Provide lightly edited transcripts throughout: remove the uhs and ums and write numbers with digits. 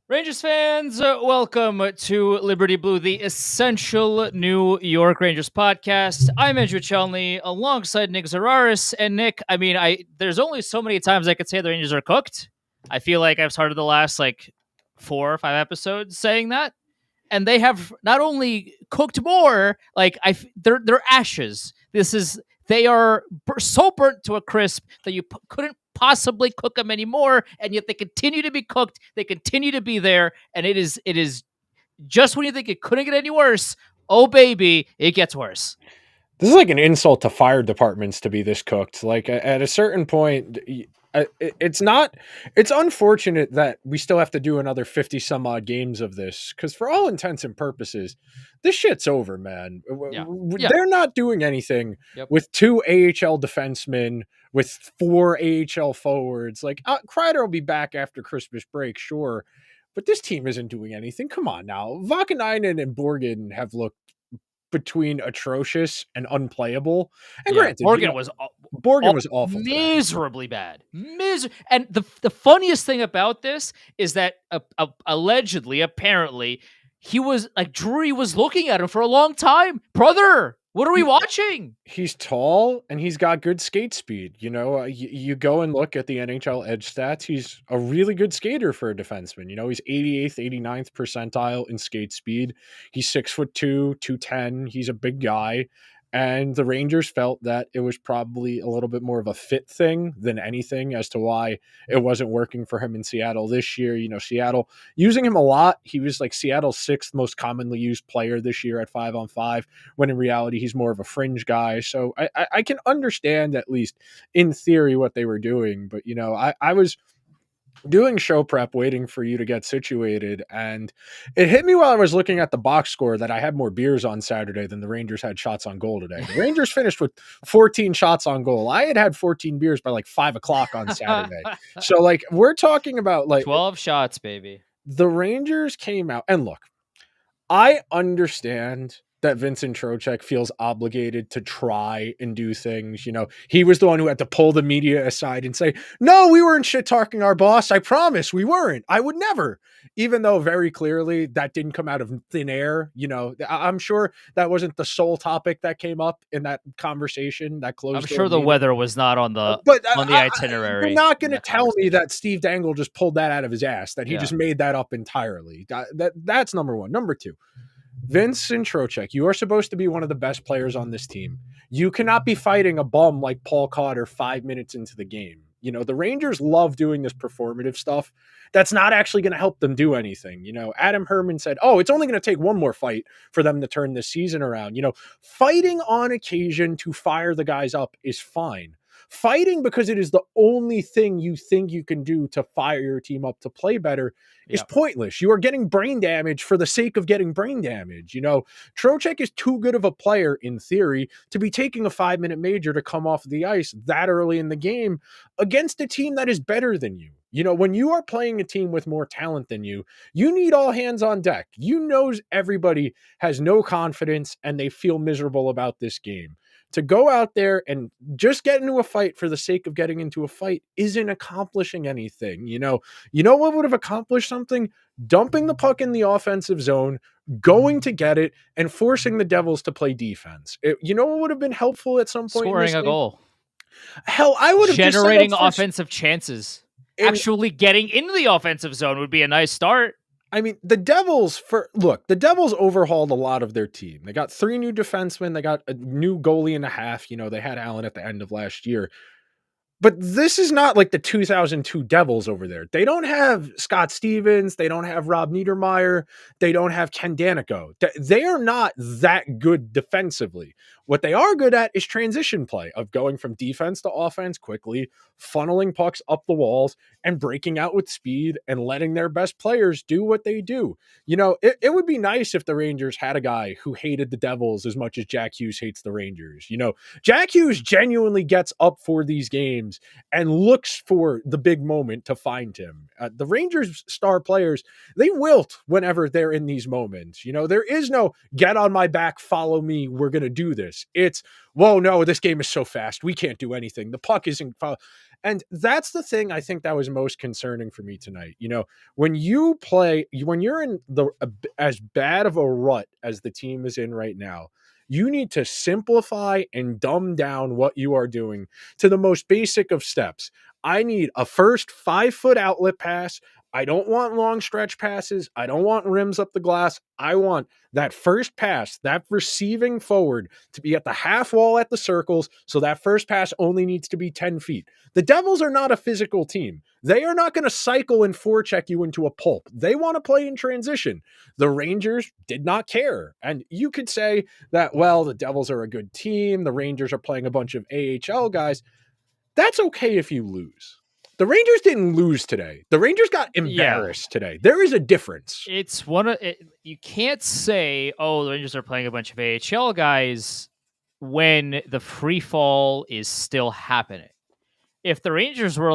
Rangers fans, welcome to Liberty Blue, the essential New York Rangers podcast. I'm Andrew Chelney, alongside Nick Zararis. And Nick, there's only so many times I could say the Rangers are cooked. I feel like I've started the last 4 or 5 episodes saying that, and they have not only cooked more, they're ashes. They are so burnt to a crisp that you couldn't possibly cook them anymore, and yet they continue to be cooked. They continue to be there, and it is just when you think it couldn't get any worse. Oh baby, it gets worse. This is like an insult to fire departments to be this cooked. Like at a certain point, it's not. It's unfortunate that we still have to do another 50 some odd games of this because, for all intents and purposes, this shit's over, man. Yeah. They're not doing anything Yep. with 2 AHL defensemen, with 4 AHL forwards. Like Kreider will be back after Christmas break, sure, but this team isn't doing anything. Come on now, Vakanainen and Borgen have looked between atrocious and unplayable. And Yeah. granted, Borgen was awful today. miserably bad. And the funniest thing about this is that allegedly, apparently, he was like Drury was looking at him for a long time. Brother, what are we watching? He's tall and he's got good skate speed. You go and look at the NHL edge stats. He's a really good skater for a defenseman. He's 88th, 89th percentile in skate speed. He's 6'2", 210. He's a big guy. And the Rangers felt that it was probably a little bit more of a fit thing than anything as to why it wasn't working for him in Seattle this year. Seattle using him a lot. He was like Seattle's 6th most commonly used player this year at 5-on-5, when in reality he's more of a fringe guy. So I can understand, at least in theory, what they were doing. But I was doing show prep waiting for you to get situated, and it hit me while I was looking at the box score that I had more beers on Saturday than the Rangers had shots on goal today. The Rangers finished with 14 shots on goal. I had 14 beers by 5 o'clock on Saturday. So we're talking about 12 shots, baby. The Rangers came out, and look, I understand that Vincent Trocheck feels obligated to try and do things. He was the one who had to pull the media aside and say, no, we weren't shit talking our boss. I promise we weren't. I would never. Even though very clearly that didn't come out of thin air. I'm sure that wasn't the sole topic that came up in that conversation that closed. I'm sure the weather was not on the itinerary. You're not going to tell me that Steve Dangle just pulled that out of his ass, that he just made that up entirely. That's number one. Number two, Vincent Trocheck, you are supposed to be one of the best players on this team. You cannot be fighting a bum like Paul Cotter 5 minutes into the game. The Rangers love doing this performative stuff that's not actually going to help them do anything. Adam Herman said, oh, it's only going to take one more fight for them to turn this season around. Fighting on occasion to fire the guys up is fine. Fighting because it is the only thing you think you can do to fire your team up to play better is pointless. You are getting brain damage for the sake of getting brain damage. Trocheck is too good of a player, in theory, to be taking a 5-minute major to come off the ice that early in the game against a team that is better than you. When you are playing a team with more talent than you, you need all hands on deck. Everybody has no confidence and they feel miserable about this game. To go out there and just get into a fight for the sake of getting into a fight isn't accomplishing anything. What would have accomplished something? Dumping the puck in the offensive zone, going to get it, and forcing the Devils to play defense. What would have been helpful at some point? Scoring a goal. Hell, I would have generating offensive chances. Actually getting into the offensive zone would be a nice start. I mean, the Devils overhauled a lot of their team. They got 3 new defensemen. They got a new goalie and a half. They had Allen at the end of last year. But this is not like the 2002 Devils over there. They don't have Scott Stevens. They don't have Rob Niedermeyer. They don't have Ken Danico. They are not that good defensively. What they are good at is transition play, of going from defense to offense quickly, funneling pucks up the walls, and breaking out with speed and letting their best players do what they do. It would be nice if the Rangers had a guy who hated the Devils as much as Jack Hughes hates the Rangers. Jack Hughes genuinely gets up for these games games and looks for the big moment to find him. The Rangers star players, they wilt whenever they're in these moments. There is no get on my back, follow me, we're going to do this. It's, whoa, no, this game is so fast. We can't do anything. The puck isn't. And that's the thing I think that was most concerning for me tonight. When you're in as bad of a rut as the team is in right now, you need to simplify and dumb down what you are doing to the most basic of steps. I need a first 5-foot outlet pass. I don't want long stretch passes. I don't want rims up the glass. I want that first pass, that receiving forward, to be at the half wall at the circles, so that first pass only needs to be 10 feet. The Devils are not a physical team. They are not going to cycle and forecheck you into a pulp. They want to play in transition. The Rangers did not care. And you could say that, well, the Devils are a good team. The Rangers are playing a bunch of AHL guys. That's okay if you lose. The Rangers didn't lose today. The Rangers got embarrassed today. There is a difference. It's you can't say, oh, the Rangers are playing a bunch of AHL guys when the free fall is still happening. If the Rangers were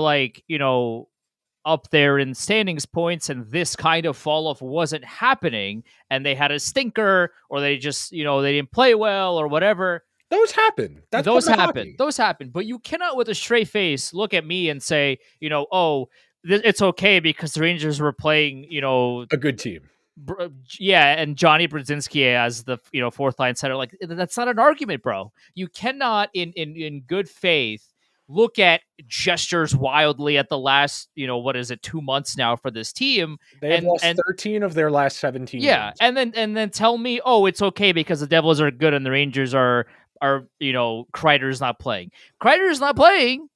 up there in standings points and this kind of fall off wasn't happening and they had a stinker or they just, they didn't play well or whatever. Those happen. Those happen. But you cannot with a straight face look at me and say, it's okay because the Rangers were playing, a good team. And Johnny Brodzinski as the fourth line center. Like, that's not an argument, bro. You cannot in good faith look at gestures wildly at the last, 2 months now for this team. They've lost 13 of their last 17 games. And then tell me, oh, it's okay because the Devils are good and the Rangers are Kreider's not playing. Kreider's not playing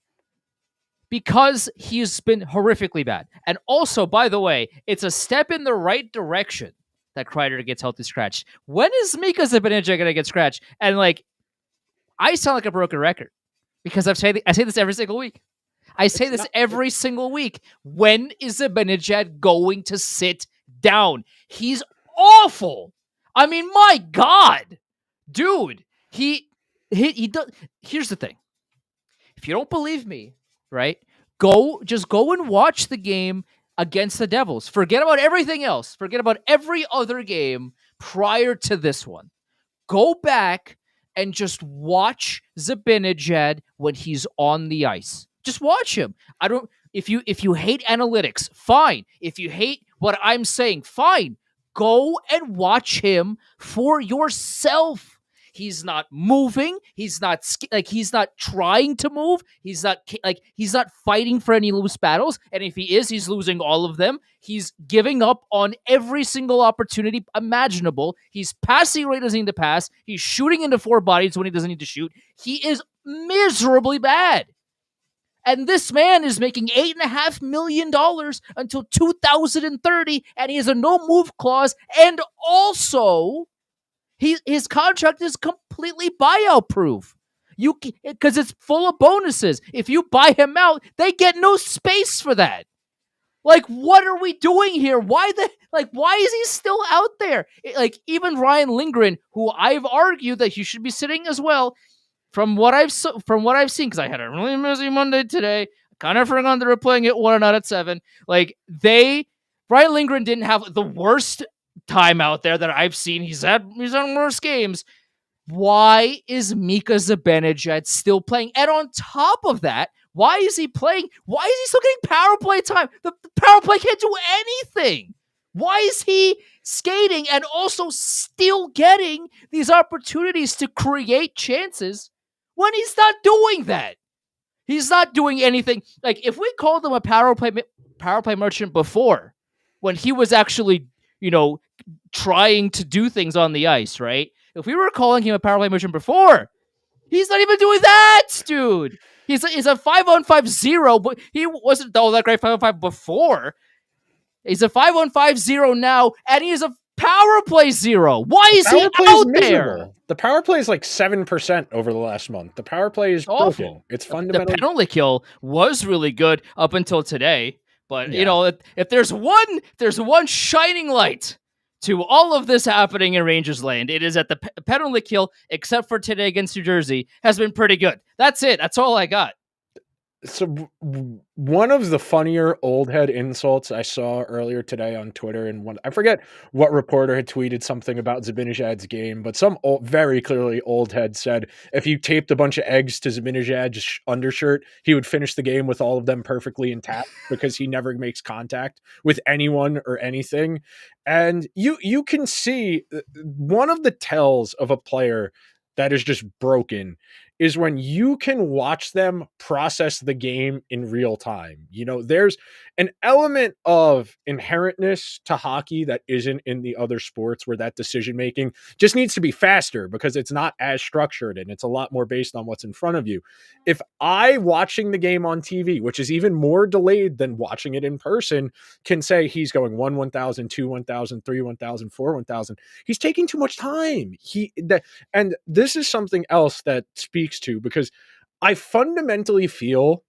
because he's been horrifically bad. And also, by the way, it's a step in the right direction that Kreider gets healthy scratched. When is Mika Zibanejad going to get scratched? And I sound like a broken record because I say this every single week. I say this every single week. When is Zibanejad going to sit down? He's awful. I mean, my God, dude, he does. Here's the thing. If you don't believe me, right, just go and watch the game against the Devils. Forget about everything else. Forget about every other game prior to this one. Go back and just watch Zibanejad when he's on the ice. Just watch him. If you hate analytics, fine. If you hate what I'm saying, fine. Go and watch him for yourself. He's not moving. He's not trying to move. He's not fighting for any loose battles. And if he is, he's losing all of them. He's giving up on every single opportunity imaginable. He's passing where he doesn't need to pass. He's shooting into four bodies when he doesn't need to shoot. He is miserably bad. And this man is making $8.5 million until 2030, and he has a no-move clause, and also his contract is completely buyout-proof. Because it's full of bonuses. If you buy him out, they get no space for that. What are we doing here? Why is he still out there? Even Ryan Lindgren, who I've argued that he should be sitting as well, from what I've seen, because I had a really busy Monday today, kind of forgot they were playing at 1 out at 7. Ryan Lindgren didn't have the worst time out there that I've seen. He's had worse games. Why is Mika Zibanejad still playing? And on top of that, why is he playing? Why is he still getting power play time? The power play can't do anything. Why is he skating and also still getting these opportunities to create chances when he's not doing that? He's not doing anything. If we called him a power play merchant before, when he was actually, trying to do things on the ice, right? If we were calling him a power play merchant before, he's not even doing that, dude. He's a 5-on-5-0, but he wasn't all that great 5-on-5 before. He's a 5-on-5-0 now, and he is a power play 0. Why is he out there? The power play is 7% over the last month. The power play is awful. Broken. It's fundamentally... The penalty kill was really good up until today. But, if there's one shining light to all of this happening in Rangers land, it is that the penalty kill, except for today against New Jersey, has been pretty good. That's it. That's all I got. So one of the funnier old head insults I saw earlier today on Twitter, and I forget what reporter had tweeted something about Zibanejad's game, but some very clearly old head said if you taped a bunch of eggs to Zibanejad's undershirt, he would finish the game with all of them perfectly intact because he never makes contact with anyone or anything. And you can see one of the tells of a player that is just broken is when you can watch them process the game in real time. There's an element of inherentness to hockey that isn't in the other sports where that decision making just needs to be faster because it's not as structured and it's a lot more based on what's in front of you. If I, watching the game on TV, which is even more delayed than watching it in person, can say he's going 1,000, 2, 1,000, 3, 1,000, 4, 1,000, he's taking too much time. And this is something else that speaks to, because I fundamentally feel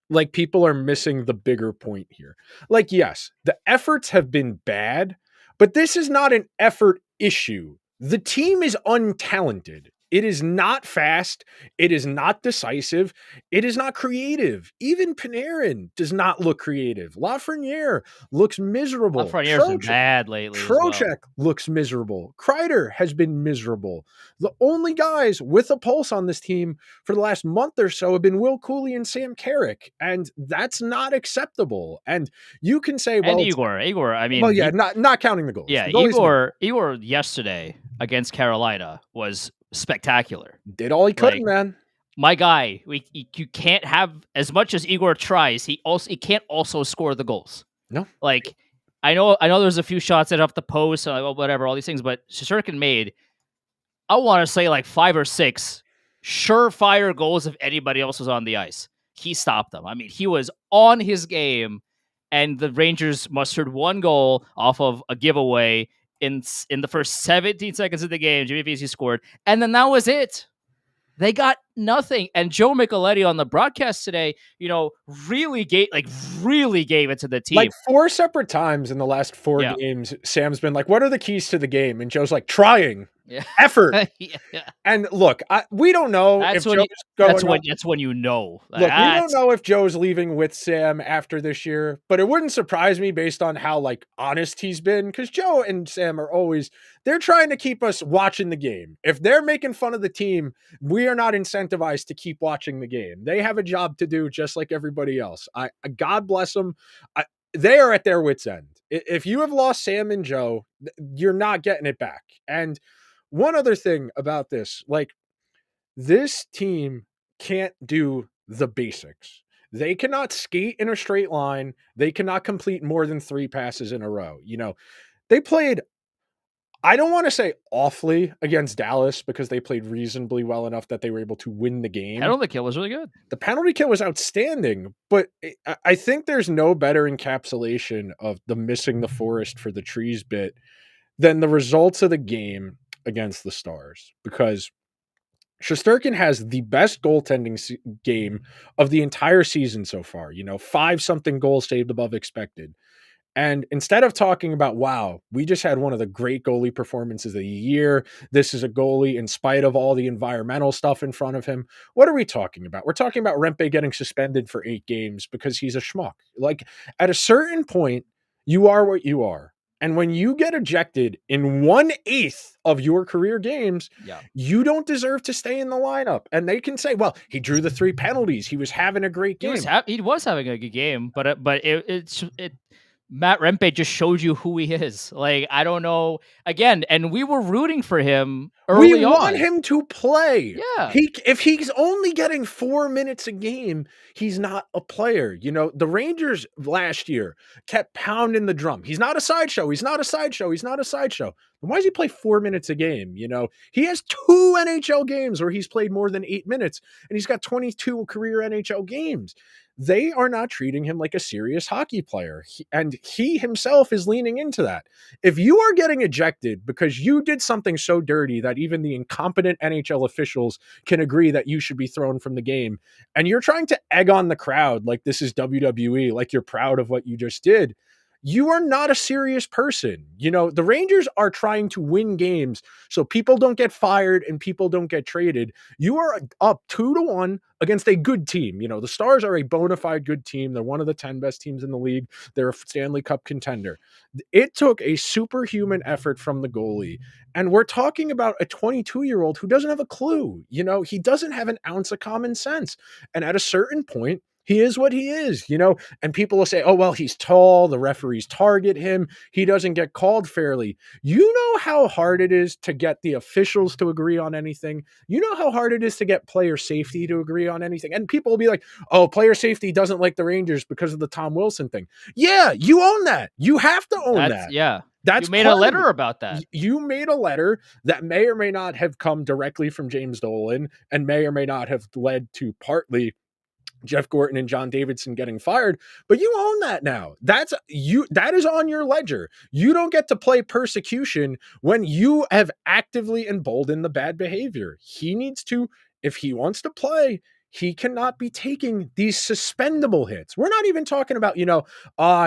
like people are missing the bigger point here. Like, yes, the efforts have been bad, but this is not an effort issue. The team is untalented. It is not fast. It is not decisive. It is not creative. Even Panarin does not look creative. Lafreniere looks miserable. Lafreniere's been bad lately as well. Trocheck looks miserable. Kreider has been miserable. The only guys with a pulse on this team for the last month or so have been Will Cooley and Sam Carrick, and that's not acceptable. And you can say, well, and Igor. I mean, well, yeah, not counting the goals. Yeah, the goalies Igor yesterday against Carolina was spectacular. Did all he could, man. My guy, you can't have, as much as Igor tries, he can't also score the goals. No, like I know there's a few shots that up the post, whatever, all these things, but Shesterkin made, I want to say, like 5 or 6 surefire goals if anybody else was on the ice. He stopped them. I mean, he was on his game, and the Rangers mustered 1 goal off of a giveaway in the first 17 seconds of the game. Jimmy Vesey scored, and then that was it. They got nothing. And Joe Micheletti on the broadcast today, really gave it to the team. Like 4 separate times in the last 4 games, Sam's been like, what are the keys to the game? And Joe's like, trying. Effort. And look, we don't know if Joe's going. That's when you know. Look, we don't know if Joe's leaving with Sam after this year, but it wouldn't surprise me based on how honest he's been, because Joe and Sam are always, they're trying to keep us watching the game. If they're making fun of the team, we are not incentivized to keep watching the game. They have a job to do just like everybody else. God bless them. They are at their wits' end. If you have lost Sam and Joe, you're not getting it back. And one other thing about this, this team can't do the basics. They cannot skate in a straight line. They cannot complete more than 3 passes in a row. They played, I don't want to say awfully against Dallas, because they played reasonably well enough that they were able to win the game. Penalty kill was really good. The penalty kill was outstanding, but I think there's no better encapsulation of the missing the forest for the trees bit than the results of the game against the Stars, because Shesterkin has the best goaltending game of the entire season so far. 5-something goals saved above expected. And instead of talking about, wow, we just had one of the great goalie performances of the year, this is a goalie in spite of all the environmental stuff in front of him, what are we talking about? We're talking about Rempe getting suspended for 8 games because he's a schmuck. At a certain point, you are what you are. And when you get ejected in 1/8 of your career games, you don't deserve to stay in the lineup. And they can say, well, he drew the 3 penalties. He was having a great game. He was having a good game, but Matt Rempe just showed you who he is. I don't know. Again, and we were rooting for him early on. We want him to play. Yeah. If he's only getting 4 minutes a game, he's not a player. The Rangers last year kept pounding the drum. He's not a sideshow. He's not a sideshow. He's not a sideshow. Then why does he play 4 minutes a game? He has 2 NHL games where he's played more than 8 minutes, and he's got 22 career NHL games. They are not treating him like a serious hockey player. He himself is leaning into that. If you are getting ejected because you did something so dirty that even the incompetent NHL officials can agree that you should be thrown from the game, and you're trying to egg on the crowd like this is WWE, like you're proud of what you just did, you are not a serious person. The Rangers are trying to win games so people don't get fired and people don't get traded. You are up 2-1 against a good team. The Stars are a bona fide good team. They're one of the 10 best teams in the league. They're a Stanley Cup contender. It took a superhuman effort from the goalie. And we're talking about a 22-year-old who doesn't have a clue. He doesn't have an ounce of common sense. And at a certain point, he is what he is, and people will say, oh, well, he's tall. The referees target him. He doesn't get called fairly. You know how hard it is to get the officials to agree on anything. You know how hard it is to get player safety to agree on anything. And people will be like, oh, player safety doesn't like the Rangers because of the Tom Wilson thing. Yeah, you own that. You have to own that. Yeah. That's you made a letter about that. You made a letter that may or may not have come directly from James Dolan and may or may not have led to partly Jeff Gorton and John Davidson getting fired, but you own that now. That is on your ledger. You don't get to play persecution when you have actively emboldened the bad behavior. He needs to, if he wants to play, he cannot be taking these suspendable hits. We're not even talking about,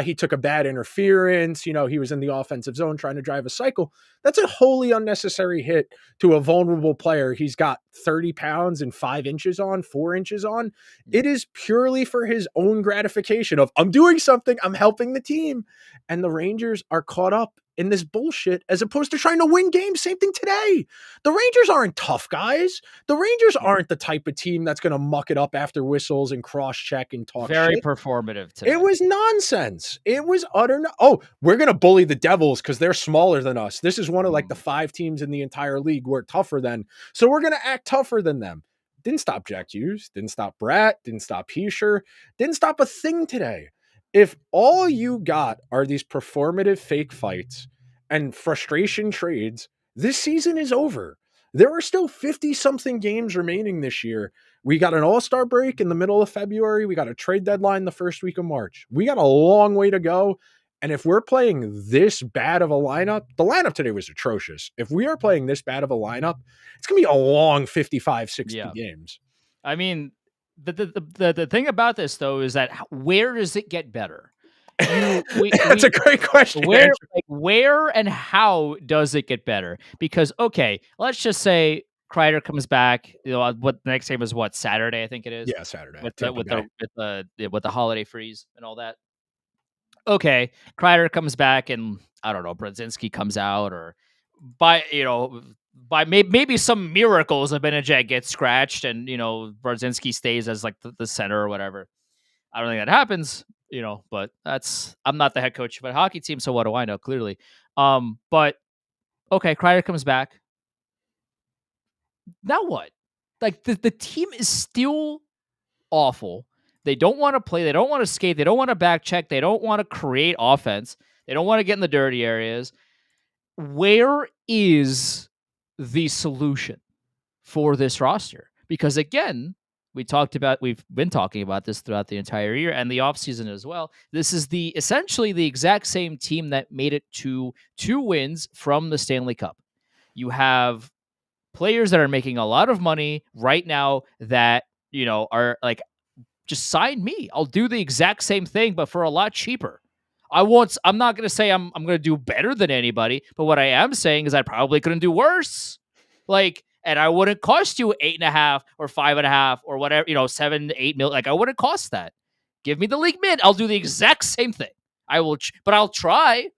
he took a bad interference, he was in the offensive zone trying to drive a cycle. That's a wholly unnecessary hit to a vulnerable player. He's got 30 pounds and 4 inches on. It is purely for his own gratification of, I'm doing something, I'm helping the team. And the Rangers are caught up in this bullshit as opposed to trying to win games. Same thing today. The Rangers aren't tough guys. The Rangers aren't the type of team that's going to muck it up after whistles and cross check and talk very shit. Performative today. It was nonsense. It was utter we're going to bully the Devils because they're smaller than us. This is one of like the 5 teams in the entire league we're tougher than. So we're going to act tougher than them. Didn't stop Jack Hughes. Didn't stop Bratt. Didn't stop Heischer. Didn't stop a thing today. If all you got are these performative fake fights and frustration trades, this season is over. There are still 50-something games remaining this year. We got an all-star break in the middle of February. We got a trade deadline the first week of March. We got a long way to go. And if we're playing this bad of a lineup, the lineup today was atrocious. If we are playing this bad of a lineup, it's going to be a long 55, 60 games. I mean, the thing about this, though, is that where does it get better? That's a great question. Where and how does it get better? Because, okay, let's just say Kreider comes back. What the next game is? What, Saturday? I think it is. Yeah, Saturday. With the holiday freeze and all that. Okay, Kreider comes back, and I don't know, Brzezinski comes out, or by maybe some miracles, Zibanejad gets scratched, and Brzezinski stays as like the center or whatever. I don't think that happens, but I'm not the head coach of a hockey team, so what do I know? Clearly, but okay, Kreider comes back. Now what? Like the team is still awful. They don't want to play. They don't want to skate. They don't want to back check. They don't want to create offense. They don't want to get in the dirty areas. Where is the solution for this roster? Because again, we've been talking about this throughout the entire year and the offseason as well. This is essentially the exact same team that made it to 2 wins from the Stanley Cup. You have players that are making a lot of money right now that, are like, just sign me. I'll do the exact same thing, but for a lot cheaper. I'm not going to say I'm going to do better than anybody, but what I am saying is I probably couldn't do worse. And I wouldn't cost you 8.5 or 5.5 or whatever, 7, 8 million. Like, I wouldn't cost that. Give me the league mid. I'll do the exact same thing. I will, but I'll try.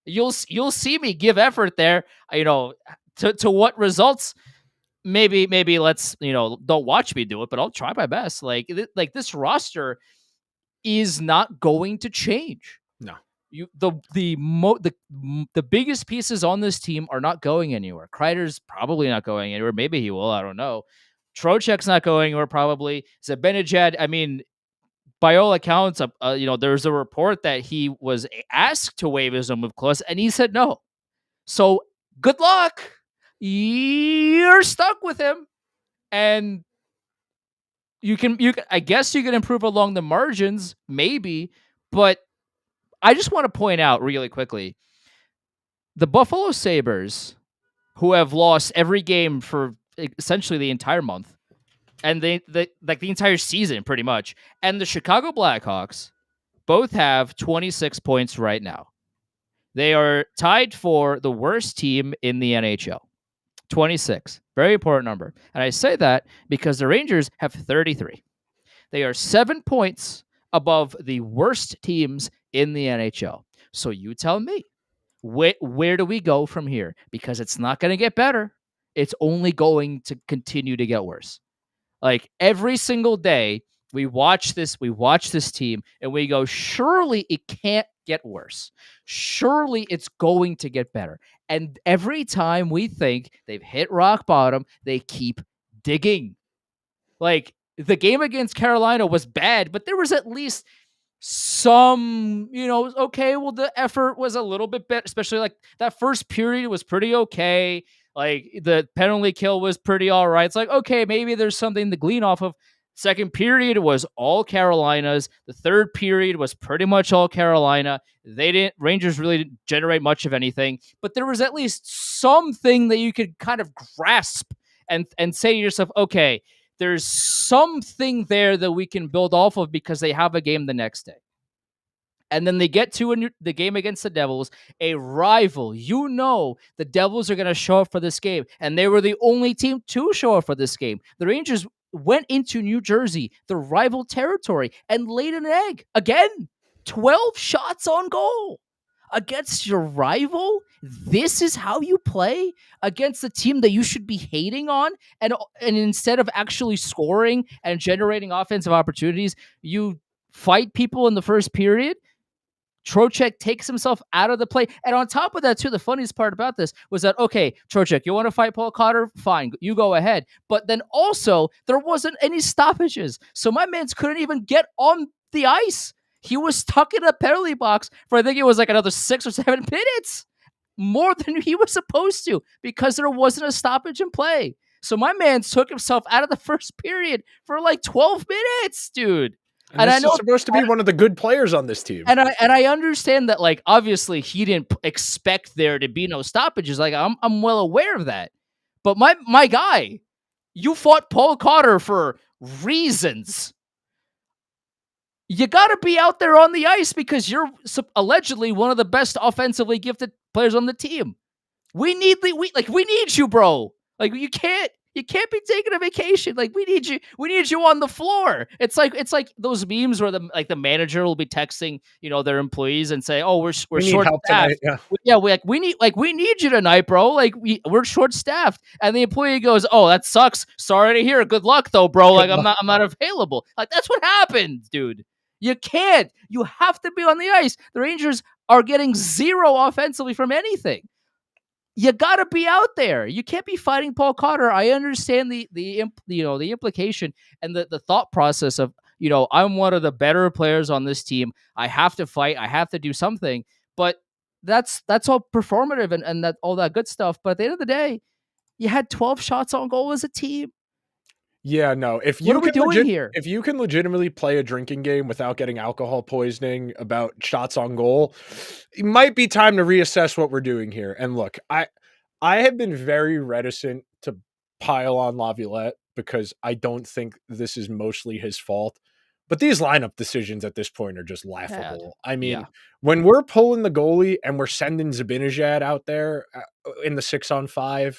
You'll see me give effort there. To what results? Maybe let's don't watch me do it, but I'll try my best. Like this roster is not going to change. No. The biggest pieces on this team are not going anywhere. Kreider's probably not going anywhere. Maybe he will. I don't know. Trocheck's not going anywhere. Probably. Zibanejad. I mean, by all accounts, there's a report that he was asked to waive his move clause, and he said no. So good luck. You're stuck with him, and you can. I guess you can improve along the margins, maybe, but I just want to point out really quickly, the Buffalo Sabres, who have lost every game for essentially the entire month, and the entire season pretty much, and the Chicago Blackhawks both have 26 points right now. They are tied for the worst team in the NHL. 26. Very important number. And I say that because the Rangers have 33. They are 7 points above the worst teams in the NHL. So you tell me, where do we go from here? Because it's not going to get better. It's only going to continue to get worse. Like every single day, we watch this team, and we go, surely it can't get worse. Surely it's going to get better. And every time we think they've hit rock bottom, they keep digging. Like the game against Carolina was bad, but there was at least some, okay, well, the effort was a little bit better, especially like that first period was pretty okay. Like the penalty kill was pretty all right. It's like, okay, maybe there's something to glean off of. Second period was all Carolinas. The third period was pretty much all Carolina. Rangers really didn't generate much of anything, but there was at least something that you could kind of grasp and say to yourself, okay, there's something there that we can build off of because they have a game the next day. And then they get to the game against the Devils, a rival. The Devils are going to show up for this game. And they were the only team to show up for this game. The Rangers went into New Jersey, the rival territory, and laid an egg. Again, 12 shots on goal against your rival. This is how you play against the team that you should be hating on, and instead of actually scoring and generating offensive opportunities, you fight people in the first period. Trocheck takes himself out of the play. And on top of that, too, the funniest part about this was that, okay, Trocheck, you want to fight Paul Cotter? Fine, you go ahead. But then also, there wasn't any stoppages. So my man couldn't even get on the ice. He was stuck in a penalty box for, I think it was like another 6 or 7 minutes. More than he was supposed to, because there wasn't a stoppage in play. So my man took himself out of the first period for like 12 minutes, dude. And this is supposed to be one of the good players on this team. And I understand that, like, obviously he didn't expect there to be no stoppages. Like, I'm well aware of that. But my guy, you fought Paul Cotter for reasons. You got to be out there on the ice because you're allegedly one of the best offensively gifted players on the team. We need you, bro. Like, you can't be taking a vacation. Like, we need you on the floor. It's like those memes where the manager will be texting, their employees and say, "Oh, we're short staffed." Yeah, we need you tonight, bro. Like, we're short staffed. And the employee goes, "Oh, that sucks. Sorry to hear. Good luck though, bro. Like, I'm not available." Like, that's what happened, dude. You can't. You have to be on the ice. The Rangers are getting zero offensively from anything. You got to be out there. You can't be fighting Paul Cotter. I understand the implication and the thought process of, I'm one of the better players on this team. I have to fight. I have to do something. But that's all performative and that all that good stuff. But at the end of the day, you had 12 shots on goal as a team. Yeah, no. What are we doing here? If you can legitimately play a drinking game without getting alcohol poisoning about shots on goal, it might be time to reassess what we're doing here. And look, I have been very reticent to pile on Laviolette because I don't think this is mostly his fault. But these lineup decisions at this point are just laughable. I mean, when we're pulling the goalie and we're sending Zibanejad out there in the 6-on-5,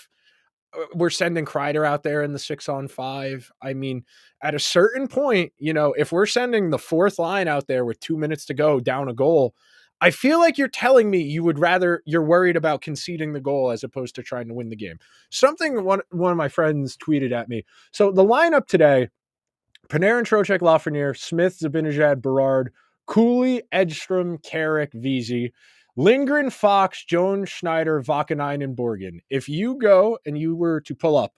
we're sending Kreider out there in the 6-on-5. I mean, at a certain point, if we're sending the fourth line out there with 2 minutes to go down a goal, I feel like you're telling me you're worried about conceding the goal as opposed to trying to win the game. Something one of my friends tweeted at me. So the lineup today, Panarin, Trocheck, Lafreniere, Smith, Zibanejad, Berard, Cooley, Edstrom, Carrick, Vesey, Lindgren, Fox, Jones, Schneider, Vakanainen, and Borgen. If you go and you were to pull up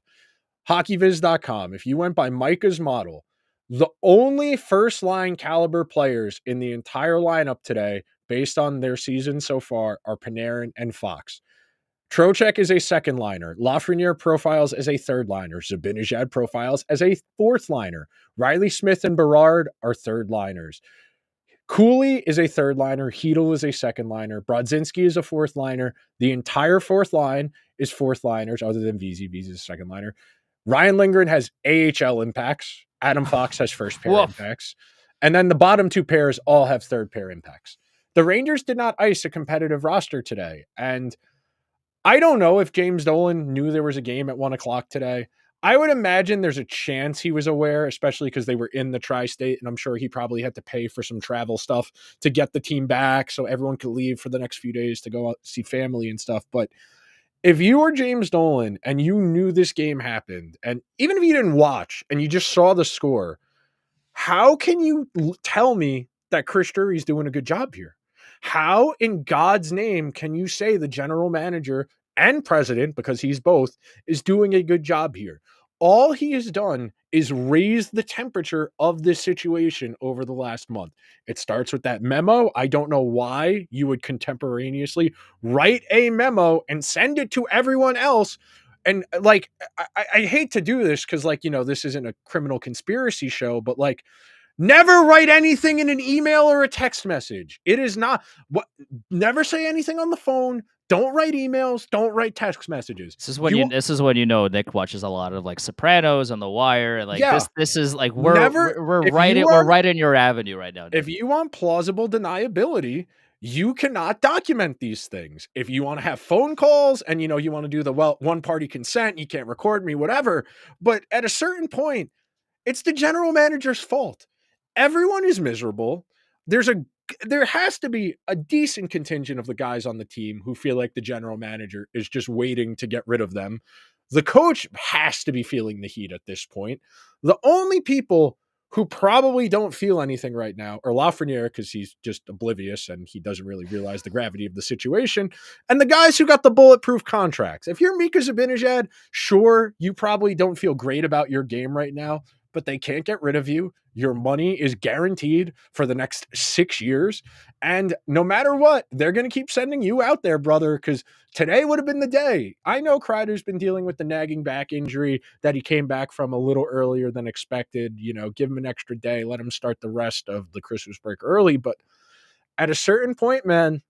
hockeyviz.com, if you went by Micah's model, the only first-line caliber players in the entire lineup today, based on their season so far, are Panarin and Fox. Trocheck is a second liner. Lafreniere profiles as a third liner. Zibanejad profiles as a fourth liner. Riley Smith and Berard are third liners. Cooley is a third liner. Hedl is a second liner. Brodzinski is a fourth liner. The entire fourth line is fourth liners, other than Vesey. Vesey is a second liner. Ryan Lindgren has AHL impacts. Adam Fox has first pair impacts. And then the bottom two pairs all have third pair impacts. The Rangers did not ice a competitive roster today. And I don't know if James Dolan knew there was a game at 1:00 today. I would imagine there's a chance he was aware, especially because they were in the tri-state, and I'm sure he probably had to pay for some travel stuff to get the team back so everyone could leave for the next few days to go out see family and stuff. But if you were James Dolan and you knew this game happened, and even if you didn't watch and you just saw the score, how can you tell me that Chris Drury's doing a good job here? How in God's name can you say the general manager and president, because he's both, is doing a good job here? All he has done is raise the temperature of this situation over the last month. It starts with that memo. I don't know why you would contemporaneously write a memo and send it to everyone else. And like, I hate to do this because, like, this isn't a criminal conspiracy show, but like, never write anything in an email or a text message. It is not what. Never say anything on the phone. Don't write emails. Don't write text messages. This is when Nick watches a lot of like Sopranos on The Wire, and like Yeah. this is like Never- we're if right you we're are- right in your avenue right now, Nick. If you want plausible deniability, you cannot document these things. If you want to have phone calls and you want to do the one party consent, you can't record me, whatever. But at a certain point, it's the general manager's fault. Everyone is miserable. There has to be a decent contingent of the guys on the team who feel like the general manager is just waiting to get rid of them. The coach has to be feeling the heat at this point. The only people who probably don't feel anything right now are Lafreniere, because he's just oblivious and he doesn't really realize the gravity of the situation, and the guys who got the bulletproof contracts. If you're Mika Zibanejad, sure, you probably don't feel great about your game right now, but they can't get rid of you. Your money is guaranteed for the next 6 years. And no matter what, they're going to keep sending you out there, brother, because today would have been the day. I know Kreider's been dealing with the nagging back injury that he came back from a little earlier than expected. Give him an extra day, let him start the rest of the Christmas break early. But at a certain point, man,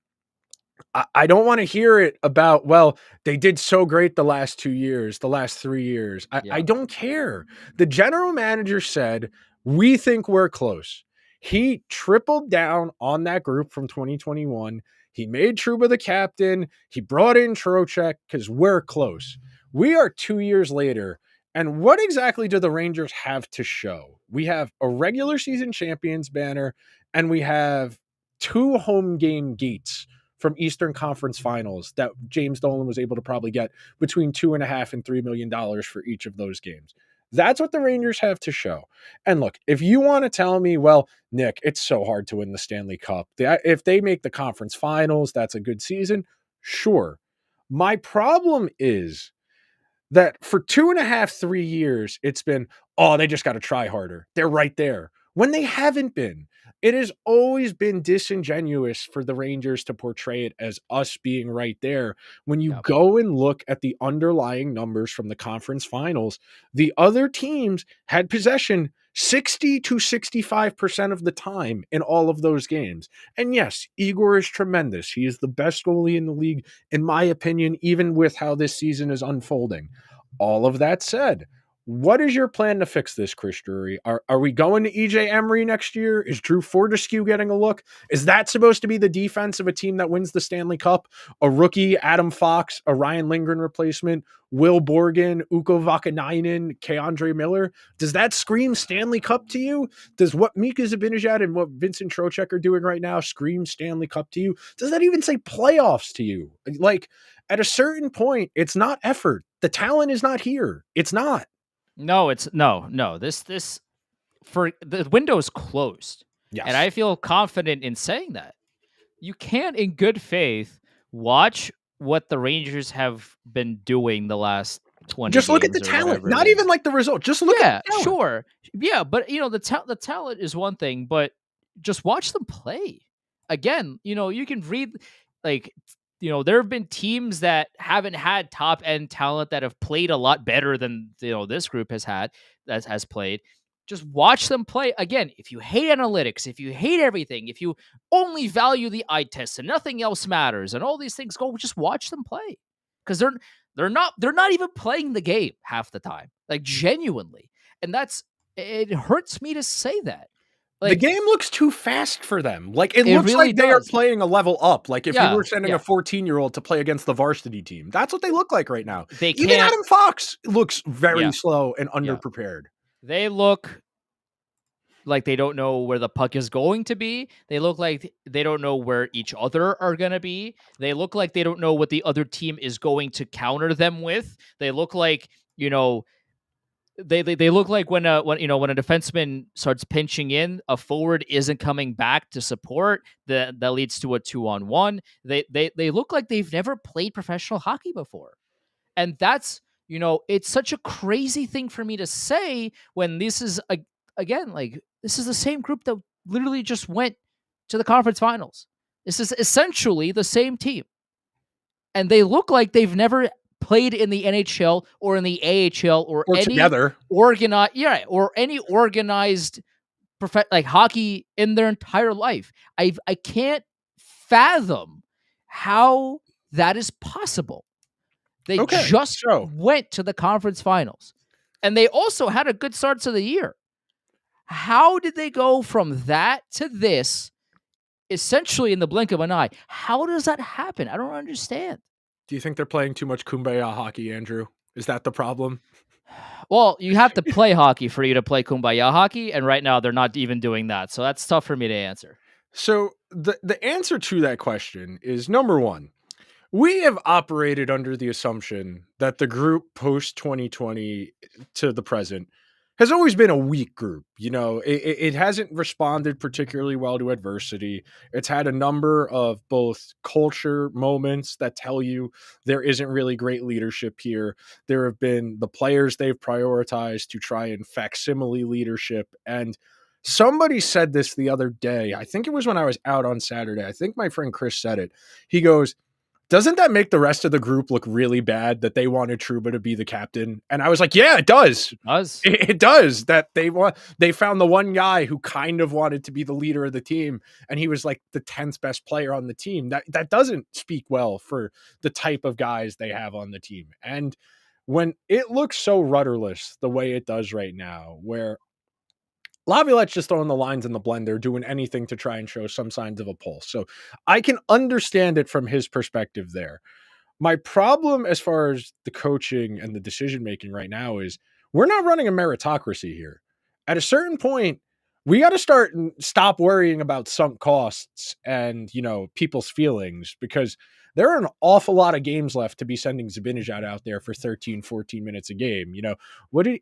I don't want to hear it about, well, they did so great the last 2 years, the last 3 years. I don't care. The general manager said, we think we're close. He tripled down on that group from 2021. He made Trouba the captain. He brought in Trocheck because we're close. We are 2 years later. And what exactly do the Rangers have to show? We have a regular season champions banner, and we have 2 home game gates from Eastern Conference Finals that James Dolan was able to probably get between $2.5 and $3 million for each of those games. That's what the Rangers have to show. And look, if you want to tell me, well, Nick, it's so hard to win the Stanley Cup. If they make the conference finals, that's a good season. Sure. My problem is that for 2.5, 3 years, it's been, oh, they just got to try harder. They're right there. When they haven't been. It has always been disingenuous for the Rangers to portray it as us being right there. When you go and look at the underlying numbers from the conference finals, the other teams had possession 60 to 65% of the time in all of those games. And yes, Igor is tremendous. He is the best goalie in the league, in my opinion, even with how this season is unfolding. All of that said, what is your plan to fix this, Chris Drury? Are we going to EJ Emery next year? Is Drew Fortescue getting a look? Is that supposed to be the defense of a team that wins the Stanley Cup? A rookie, Adam Fox, a Ryan Lindgren replacement, Will Borgen, Ukko Vakanainen, Keandre Miller? Does that scream Stanley Cup to you? Does what Mika Zibanejad and what Vincent Trocheck are doing right now scream Stanley Cup to you? Does that even say playoffs to you? Like, at a certain point, it's not effort. The talent is not here. It's not. No, it's no. This for the window is closed. Yes. And I feel confident in saying that. You can't, in good faith, watch what the Rangers have been doing the last 20 Just look at games the or talent, whatever not it even is. like the result. Just look at the talent. Sure. Yeah, but the talent is one thing, but just watch them play. Again, you can read, like, there have been teams that haven't had top end talent that have played a lot better than this group has played. Just watch them play. Again, if you hate analytics, if you hate everything, if you only value the eye test and nothing else matters and all these things, go just watch them play. Because they're not even playing the game half the time. Like, genuinely. And it hurts me to say that. The Like, game looks too fast for them. Like, it it looks really like they are does. playing a level up. Like, if you Yeah, were sending a yeah. 14-year-old to play against the varsity team, that's what they look like right now. They Even can't. Adam Fox looks very Yeah, slow and yeah. underprepared. They look like they don't know where the puck is going to be. They look like they don't know where each other are going to be. They look like they don't know what the other team is going to counter them with. They look like, you know, they look like when a defenseman starts pinching in, a forward isn't coming back to support. That leads to a 2-on-1. They look like they've never played professional hockey before. And that's, it's such a crazy thing for me to say when this is again, like, this is the same group that literally just went to the conference finals. This is essentially the same team. And they look like they've never played in the NHL or in the AHL or Or any together. organized like hockey in their entire life. I can't fathom how that is possible. They Okay, just so went to the conference finals. And they also had a good start to the year. How did they go from that to this essentially in the blink of an eye? How does that happen? I don't understand. do you think they're playing too much kumbaya hockey, Andrew? Is that the problem? Well, you have to play hockey for you to play kumbaya hockey, and right now they're not even doing that. So that's tough for me to answer. So the answer to that question is number one. We have operated under the assumption that the group post 2020 to the present has always been a weak group. It hasn't responded particularly well to adversity. It's had a number of both culture moments that tell you there isn't really great leadership here. There have been the players they've prioritized to try and facsimile leadership. And somebody said this the other day. I think it was when I was out on Saturday. I think my friend Chris said it. He goes, doesn't that make the rest of the group look really bad that they wanted Truba to be the captain? And I was like, yeah, it does. It does. It does. That they found the one guy who kind of wanted to be the leader of the team, and he was like the 10th best player on the team. That doesn't speak well for the type of guys they have on the team. And when it looks so rudderless the way it does right now, where Laviolette's just throwing the lines in the blender, doing anything to try and show some signs of a pulse. So I can understand it from his perspective there. My problem as far as the coaching and the decision making right now is we're not running a meritocracy here. At a certain point, we got to stop worrying about sunk costs and, people's feelings, because there are an awful lot of games left to be sending Zibanejad out there for 13, 14 minutes a game.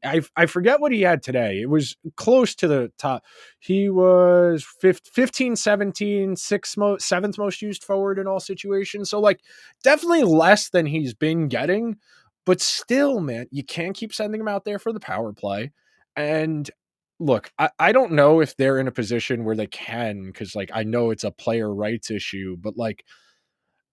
I forget what he had today. It was close to the top. He was 15, 17, seventh most used forward in all situations. So, like, definitely less than he's been getting, but still, man, you can't keep sending him out there for the power play. And look, I don't know if they're in a position where they can, because, like, I know it's a player rights issue, but, like,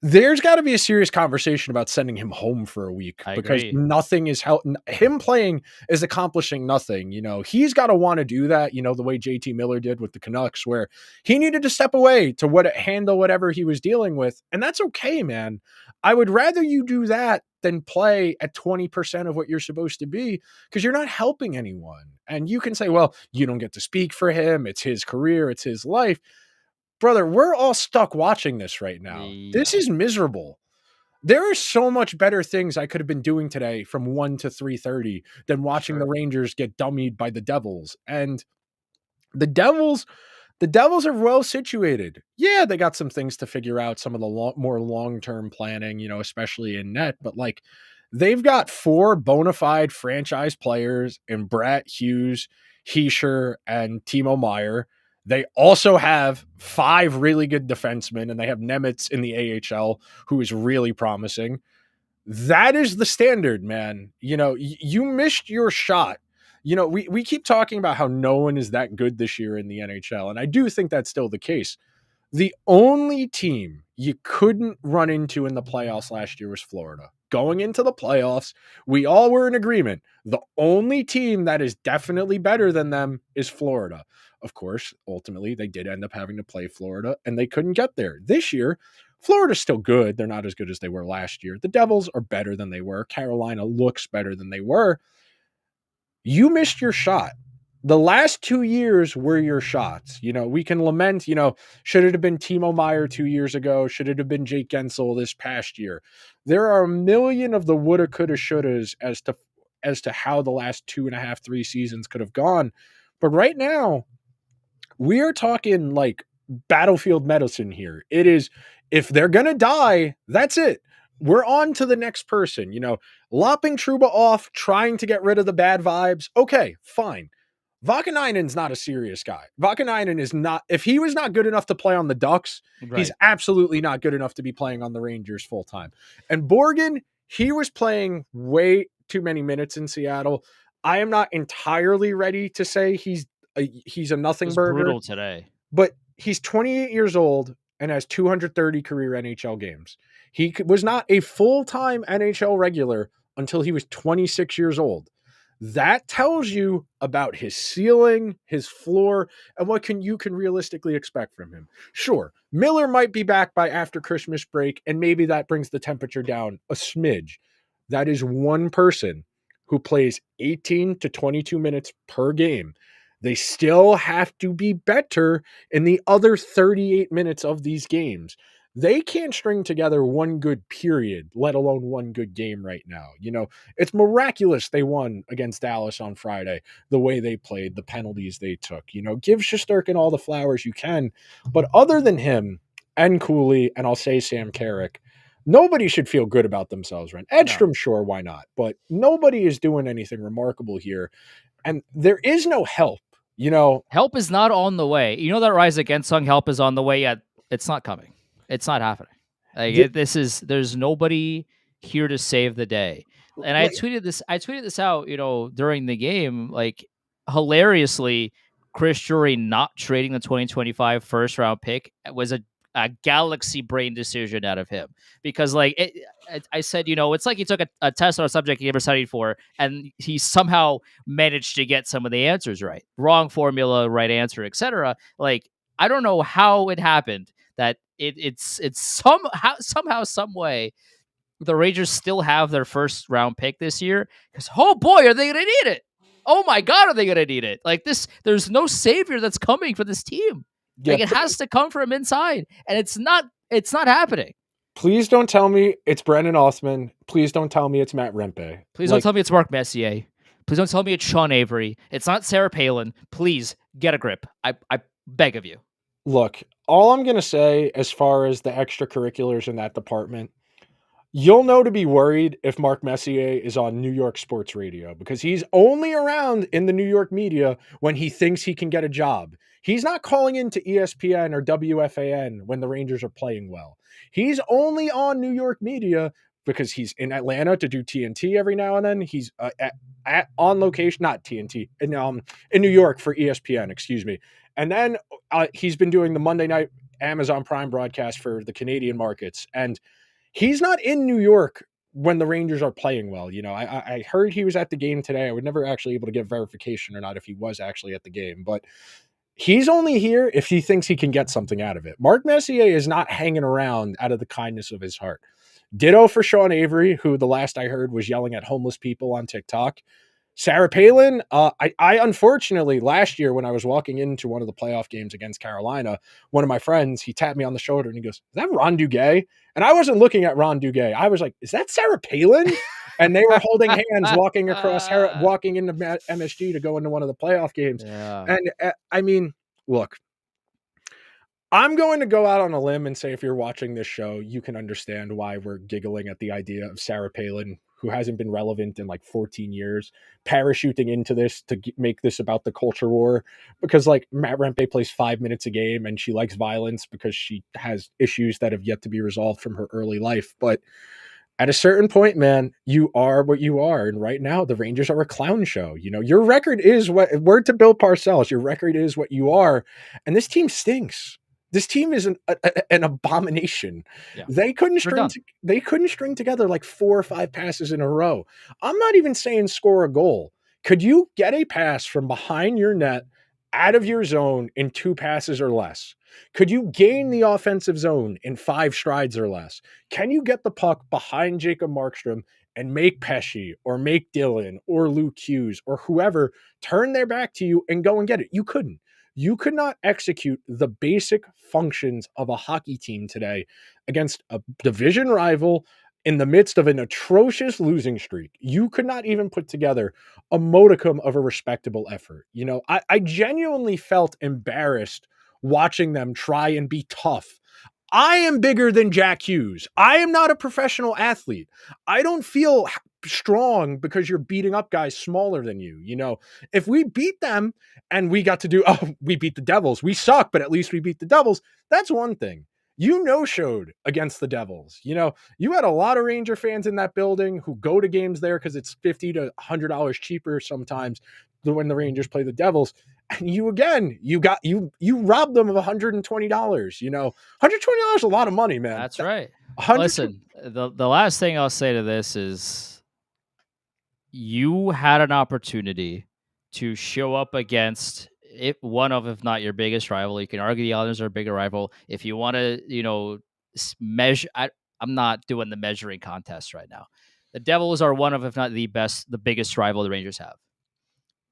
there's got to be a serious conversation about sending him home for a week, I because agree. nothing is him playing is accomplishing nothing. He's got to want to do that, the way JT Miller did with the Canucks, where he needed to step away to handle whatever he was dealing with. And that's okay, man. I would rather you do that than play at 20% of what you're supposed to be, because you're not helping anyone. And you can say, well, you don't get to speak for him. It's his career. It's his life. Brother, we're all stuck watching this right now. This Yeah, is miserable. There are so much better things I could have been doing today from 1 to 3:30 than watching the sure. Rangers get dummied by the Devils. And the Devils the Devils are well situated. Yeah, they got some things to figure out, some of the more long-term planning, especially in net, but, like, they've got 4 bona fide franchise players in Brat, Hughes, Heischer, and Timo Meyer. They also have 5 really good defensemen, and they have Nemitz in the AHL, who is really promising. That is the standard, man. You missed your shot. We keep talking about how no one is that good this year in the NHL, and I do think that's still the case. The only team you couldn't run into in the playoffs last year was Florida. Going into the playoffs, we all were in agreement. The only team that is definitely better than them is Florida. Of course, ultimately, they did end up having to play Florida, and they couldn't get there. This year, Florida's still good. They're not as good as they were last year. The Devils are better than they were. Carolina looks better than they were. You missed your shot. The last 2 years were your shots. We can lament, should it have been Timo Meyer 2 years ago? Should it have been Jake Gensel this past year? There are a million of the woulda, coulda, shouldas as to how the last 2.5, 3 seasons could have gone. But right now, we are talking like battlefield medicine here. It is, if they're going to die, that's it. We're on to the next person, lopping Truba off, trying to get rid of the bad vibes. Okay, fine. Vakanainen's not a serious guy. Vakanainen is not, if he was not good enough to play on the Ducks, he's absolutely not good enough to be playing on the Rangers full time. And Borgen, he was playing way too many minutes in Seattle. I am not entirely ready to say he's a nothing burger. Brutal today. But he's 28 years old and has 230 career NHL games. He was not a full-time NHL regular until he was 26 years old. That tells you about his ceiling, his floor, and what you can realistically expect from him. Sure, Miller might be back by after Christmas break, and maybe that brings the temperature down a smidge. That is one person who plays 18 to 22 minutes per game. They still have to be better in the other 38 minutes of these games. They can't string together one good period, let alone one good game right now. It's miraculous they won against Dallas on Friday, the way they played, the penalties they took. Give Shesterkin all the flowers you can. But other than him and Cooley, and I'll say Sam Carrick, nobody should feel good about themselves, right? Edstrom, sure, why not? But nobody is doing anything remarkable here. And there is no help. Help is not on the way. That Rise Against song, help is on the way yet. It's not coming. It's not happening. There's nobody here to save the day. And I tweeted this out, during the game, like hilariously, Chris Drury not trading the 2025 first round pick was a galaxy brain decision out of him, because I said, it's like he took a test on a subject he never studied for, and he somehow managed to get some of the answers right. Wrong formula, right answer, etc. Like, I don't know how it happened that it's somehow, some way, the Rangers still have their first round pick this year, because, oh boy, are they going to need it. Oh my God, are they going to need it? Like this, there's no savior that's coming for this team. Like, it has to come from inside, and it's not happening. Please don't tell me it's Brendan Othman. Please don't tell me it's Matt Rempe. Please don't tell me it's Mark Messier. Please don't tell me it's Sean Avery. It's not Sarah Palin. Please get a grip. I beg of you. Look, all I'm going to say as far as the extracurriculars in that department, you'll know to be worried if Mark Messier is on New York sports radio, because he's only around in the New York media when he thinks he can get a job. He's not calling into ESPN or WFAN when the Rangers are playing well. He's only on New York media because he's in Atlanta to do TNT every now and then. He's on location, not TNT, in New York for ESPN, excuse me. And then he's been doing the Monday night Amazon Prime broadcast for the Canadian markets. And he's not in New York when the Rangers are playing well. I heard he was at the game today. I was never actually able to get verification or not if he was actually at the game, but he's only here if he thinks he can get something out of it. Mark Messier is not hanging around out of the kindness of his heart. Ditto for Sean Avery, who the last I heard was yelling at homeless people on TikTok. Sarah Palin, I unfortunately, last year when I was walking into one of the playoff games against Carolina, one of my friends, he tapped me on the shoulder and he goes, "Is that Ron Duguay?" And I wasn't looking at Ron Duguay. I was like, "Is that Sarah Palin?" And they were holding hands walking into MSG to go into one of the playoff games. Yeah. And I mean, look, I'm going to go out on a limb and say if you're watching this show, you can understand why we're giggling at the idea of Sarah Palin, who hasn't been relevant in like 14 years, parachuting into this to make this about the culture war, because like Matt Rempe plays 5 minutes a game and she likes violence because she has issues that have yet to be resolved from her early life. But at a certain point, man, you are what you are. And right now the Rangers are a clown show. Your record is word to Bill Parcells. Your record is what you are. And this team stinks. This team is an abomination. Yeah. They couldn't string together like 4 or 5 passes in a row. I'm not even saying score a goal. Could you get a pass from behind your net out of your zone in 2 passes or less? Could you gain the offensive zone in 5 strides or less? Can you get the puck behind Jacob Markstrom and make Pesci or make Dylan or Luke Hughes or whoever turn their back to you and go and get it. You couldn't. You could not execute the basic functions of a hockey team today against a division rival in the midst of an atrocious losing streak. You could not even put together a modicum of a respectable effort. I genuinely felt embarrassed watching them try and be tough. I am bigger than Jack Hughes. I am not a professional athlete. I don't feel strong because you're beating up guys smaller than you. If we beat them and we got to do, we beat the Devils. We suck, but at least we beat the Devils. That's one thing. Showed against the Devils. You had a lot of Ranger fans in that building who go to games there because it's $50 to $100 cheaper sometimes when the Rangers play the Devils. And you robbed them of $120. $120 is a lot of money, man. That's right. Listen, the last thing I'll say to this is you had an opportunity to show up against one of, if not your biggest rival. You can argue the Islanders are a bigger rival. If you want to, measure, I'm not doing the measuring contest right now. The Devils are one of, if not the biggest rival the Rangers have.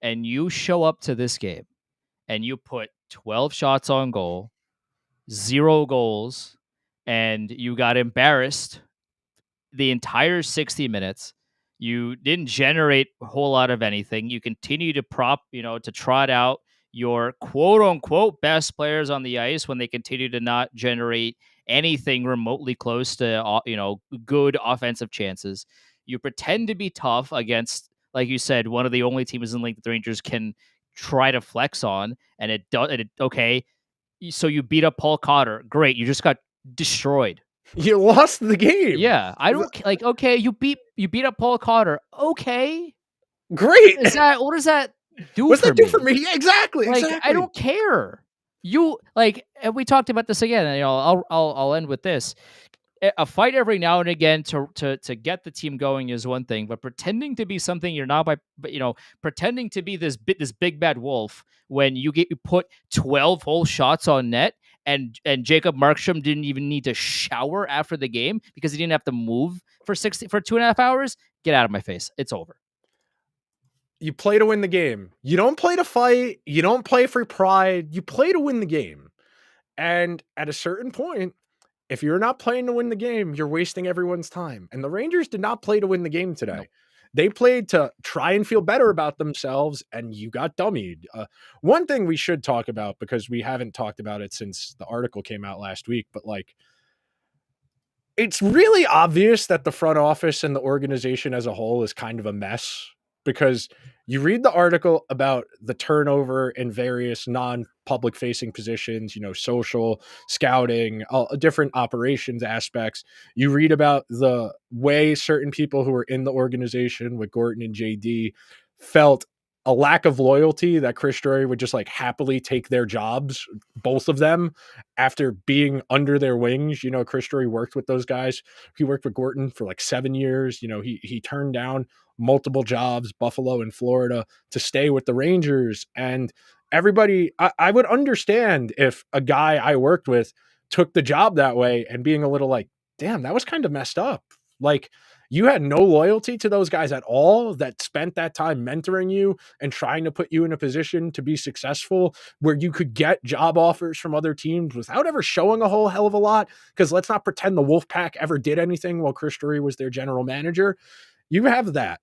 And you show up to this game and you put 12 shots on goal, 0 goals, and you got embarrassed the entire 60 minutes. You didn't generate a whole lot of anything. You continue to to trot out your quote unquote best players on the ice when they continue to not generate anything remotely close to, good offensive chances. You pretend to be tough against, like you said, one of the only teams in the league that the Rangers can try to flex on. And it does. Okay. So you beat up Paul Cotter. Great. You just got destroyed. You lost the game. Yeah, I don't like. Okay, you beat up Paul Cotter. Okay, great. What does that do? What's for that do me? for me? Yeah, exactly. Like, exactly. I don't care. You and we talked about this again. And, I'll end with this. A fight every now and again to get the team going is one thing, but pretending to be something you're not pretending to be this big bad wolf when you put 12 whole shots on net and Jacob Markstrom didn't even need to shower after the game because he didn't have to move for 2.5 hours. Get out of my face. It's over. You play to win the game. You don't play to fight. You don't play for pride. You play to win the game. And at a certain point, if you're not playing to win the game, you're wasting everyone's time. And the Rangers did not play to win the game today. No. They played to try and feel better about themselves, and you got dummied. One thing we should talk about, because we haven't talked about it since the article came out last week, but it's really obvious that the front office and the organization as a whole is kind of a mess, because you read the article about the turnover in various non-public facing positions, social, scouting, different operations aspects. You read about the way certain people who were in the organization with Gorton and JD felt a lack of loyalty, that Chris Drury would just happily take their jobs, both of them, after being under their wings. Chris Drury worked with those guys. He worked with Gorton for 7 years. He turned down multiple jobs, Buffalo and Florida, to stay with the Rangers. And everybody, I would understand if a guy I worked with took the job that way and being a little damn, that was kind of messed up. You had no loyalty to those guys at all that spent that time mentoring you and trying to put you in a position to be successful where you could get job offers from other teams without ever showing a whole hell of a lot. Because let's not pretend the Wolfpack ever did anything while Chris Drury was their general manager. You have that.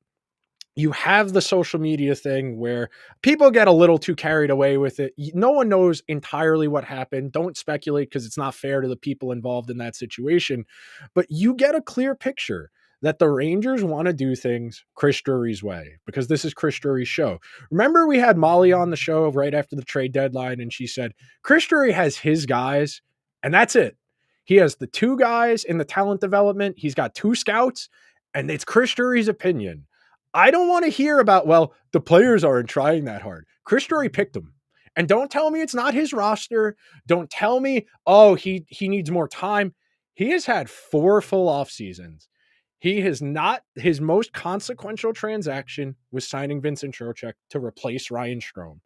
You have the social media thing where people get a little too carried away with it. No one knows entirely what happened. Don't speculate because it's not fair to the people involved in that situation. But you get a clear picture that the Rangers want to do things Chris Drury's way, because this is Chris Drury's show. Remember, we had Molly on the show right after the trade deadline, and she said, Chris Drury has his guys, and that's it. He has the 2 guys in the talent development. He's got 2 scouts, and it's Chris Drury's opinion. I don't want to hear about, well, the players aren't trying that hard. Chris Drury picked them. And don't tell me it's not his roster. Don't tell me, oh, he needs more time. He has had 4 full off seasons. He has not, his most consequential transaction was signing Vincent Trocheck to replace Ryan Strome.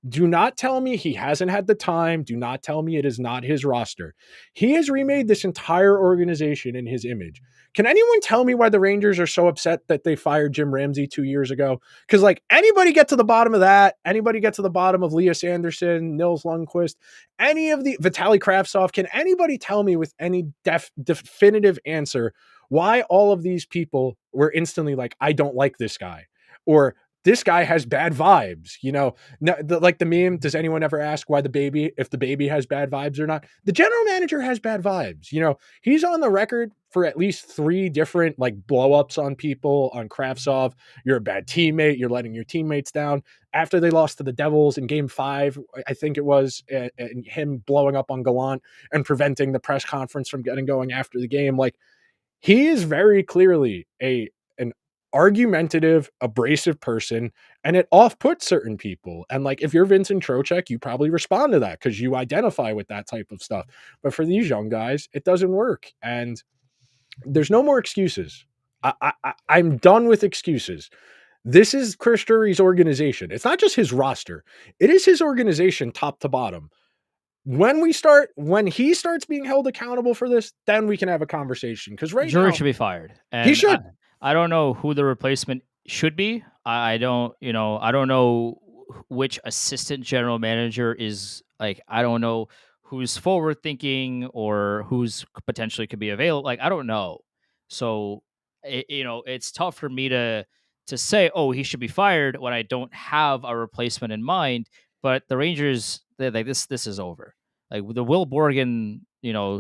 Do not tell me he hasn't had the time. Do not tell me it is not his roster. He has remade this entire organization in his image. Can anyone tell me why the Rangers are so upset that they fired Jim Ramsey 2 years ago? Because, like, anybody get to the bottom of that, anybody get to the bottom of Elias Anderson, Nils Lundqvist, any of the Vitaly Kravtsov, can anybody tell me with any definitive answer why all of these people were instantly like, I don't like this guy? Or this guy has bad vibes, no, like the meme, does anyone ever ask why if the baby has bad vibes or not? The general manager has bad vibes. He's on the record for at least 3 different like blow-ups on people, on Kravtsov. You're a bad teammate. You're letting your teammates down. After they lost to the Devils in game 5, I think it was, and him blowing up on Gallant and preventing the press conference from getting going after the game. Like, he is very clearly an argumentative, abrasive person, and it off-puts certain people. And like, if you're Vincent Trocheck, you probably respond to that because you identify with that type of stuff. But for these young guys, it doesn't work, and there's no more excuses. I'm done with excuses. This is Chris Drury's organization. It's not just his roster; it is his organization, top to bottom. When he starts being held accountable for this, then we can have a conversation. Because right Drury now, should be fired, he and should. I don't know who the replacement should be. I don't, I don't know which assistant general manager is like. I don't know who's forward thinking or who's potentially could be available. Like, I don't know. So, it's tough for me to say, oh, he should be fired when I don't have a replacement in mind. But the Rangers, they're like, this is over. Like the Will Borgen,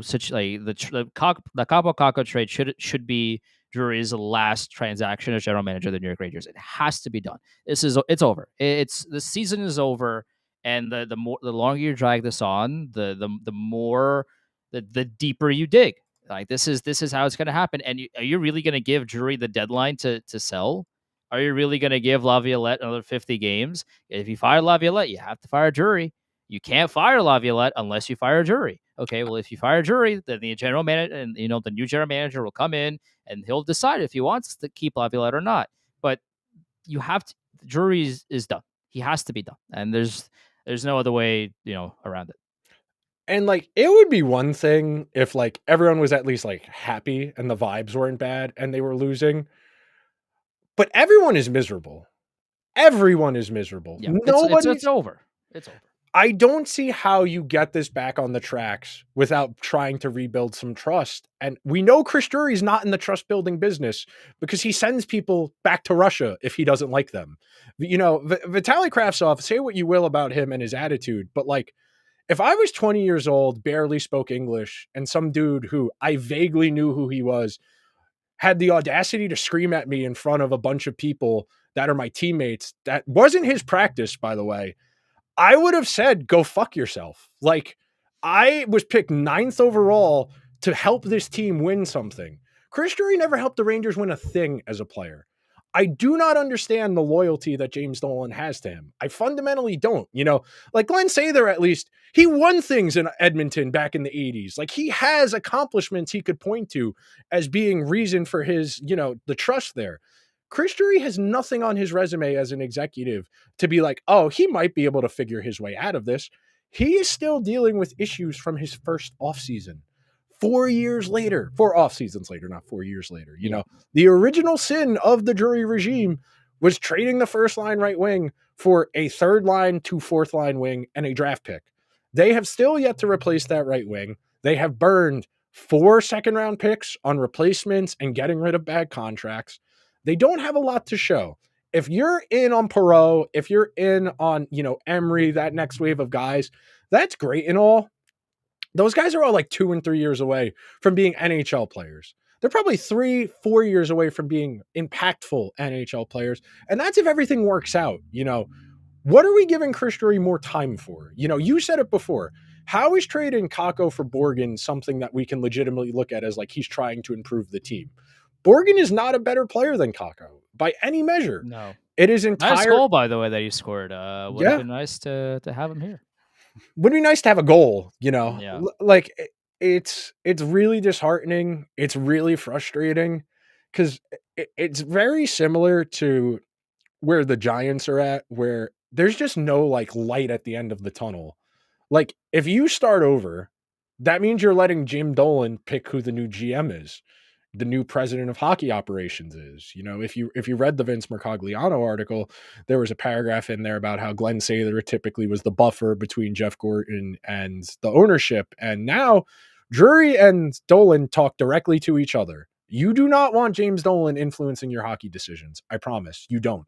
such like the Capo Caco trade should be Drury's last transaction as general manager of the New York Rangers. It has to be done. It's over. It's the season is over, and the longer you drag this on, the more the deeper you dig. Like this is how it's going to happen. And are you really going to give Drury the deadline to sell? Are you really going to give Laviolette another 50 games? If you fire Laviolette, you have to fire Drury. You can't fire Laviolette unless you fire Drury. Okay, well, if you fire Drury, then the general manager and the new general manager will come in and he'll decide if he wants to keep Laviolette or not. But you have to. Drury is done. He has to be done, and there's no other way around it. And like, it would be one thing if like everyone was at least like happy and the vibes weren't bad and they were losing, but everyone is miserable. Everyone is miserable. Yeah, it's Nobody's. over. It's over. I don't see how you get this back on the tracks without trying to rebuild some trust. And we know Chris Drury's not in the trust building business because he sends people back to Russia if he doesn't like them. Vitaly Kravtsov, say what you will about him and his attitude, but like, if I was 20 years old, barely spoke English, and some dude who I vaguely knew who he was had the audacity to scream at me in front of a bunch of people that are my teammates, that wasn't his practice, by the way, I would have said, go fuck yourself. Like, I was picked 9th overall to help this team win something. Chris Drury never helped the Rangers win a thing as a player. I do not understand the loyalty that James Dolan has to him. I fundamentally don't. Like Glenn Sather, at least, he won things in Edmonton back in the 80s. Like, he has accomplishments he could point to as being reason for his, the trust there. Chris Drury has nothing on his resume as an executive to be like, oh, he might be able to figure his way out of this. He is still dealing with issues from his first offseason. 4 off seasons later, not 4 years later. The original sin of the Drury regime was trading the first line right wing for a third line to fourth line wing and a draft pick. They have still yet to replace that right wing. They have burned 4 second round picks on replacements and getting rid of bad contracts. They don't have a lot to show. If you're in on Perreault, if you're in on, Emery, that next wave of guys, that's great and all. Those guys are all like 2 and 3 years away from being NHL players. They're probably 3-4 years away from being impactful NHL players. And that's if everything works out. What are we giving Chris Drury more time for? You said it before. How is trading Kakko for Borgen something that we can legitimately look at as like he's trying to improve the team? Borgen is not a better player than Kakko by any measure. No, it is nice goal by the way that he scored. Would have been nice to have him here. Would be nice to have a goal, Yeah. Like, it's really disheartening. It's really frustrating because it's very similar to where the Giants are at, where there's just no like light at the end of the tunnel. Like if you start over, that means you're letting Jim Dolan pick who the new GM is, the new president of hockey operations is. You know, if you read the Vince Mercogliano article, there was a paragraph in there about how Glenn Saylor typically was the buffer between Jeff Gorton and the ownership, and now Drury and Dolan talk directly to each other. You do not want James Dolan influencing your hockey decisions. I promise you don't.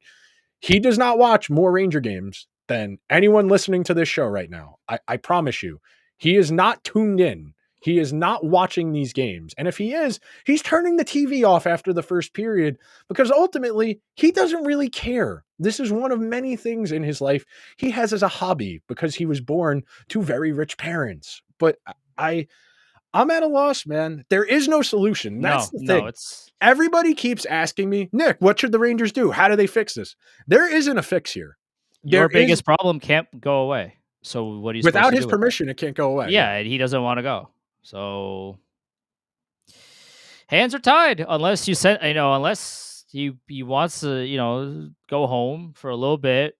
He does not watch more Ranger games than anyone listening to this show right now. I promise you. He is not tuned in. He is not watching these games. And if he is, he's turning the TV off after the first period because ultimately he doesn't really care. This is one of many things in his life he has as a hobby because he was born to very rich parents. But I'm at a loss, man. There is no solution. That's the thing. It's Everybody keeps asking me, Nick, what should the Rangers do? How do they fix this? There isn't a fix here. Your biggest problem can't go away. So what are you supposed to do? Without his permission, it can't go away. Yeah, he doesn't want to go. So hands are tied unless you send, unless he wants to, go home for a little bit,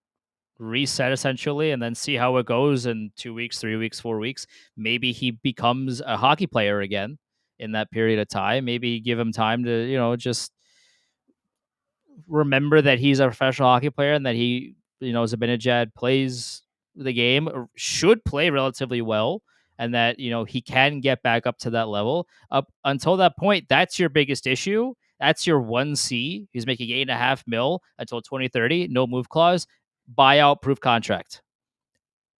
reset essentially, and then see how it goes in 2 weeks, 3 weeks, 4 weeks. Maybe he becomes a hockey player again in that period of time. Maybe give him time to, just remember that he's a professional hockey player and that he, Zibanejad plays the game, or should play relatively well, and that, he can get back up to that level. Up until that point, that's your biggest issue. That's your 1C. He's making $8.5 million until 2030, no move clause, buyout proof contract.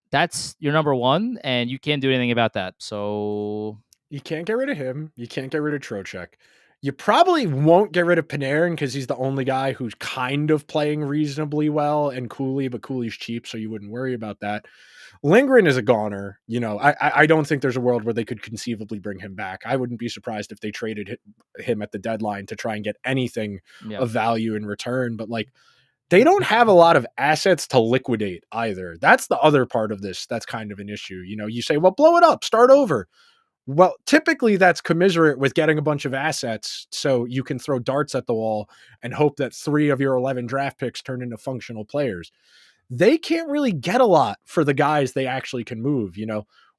That's your number one, and you can't do anything about that. So you can't get rid of him. You can't get rid of Trocheck. You probably won't get rid of Panarin because he's the only guy who's kind of playing reasonably well, and Cooley, but Cooley's cheap, so you wouldn't worry about that. Lindgren is a goner. I don't think there's a world where they could conceivably bring him back. I wouldn't be surprised if they traded him at the deadline to try and get anything of value in return. But like, they don't have a lot of assets to liquidate either. That's the other part of this. That's kind of an issue. You say, well, blow it up, start over. Well, typically that's commiserate with getting a bunch of assets so you can throw darts at the wall and hope that 3 of your 11 draft picks turn into functional players. They can't really get a lot for the guys they actually can move.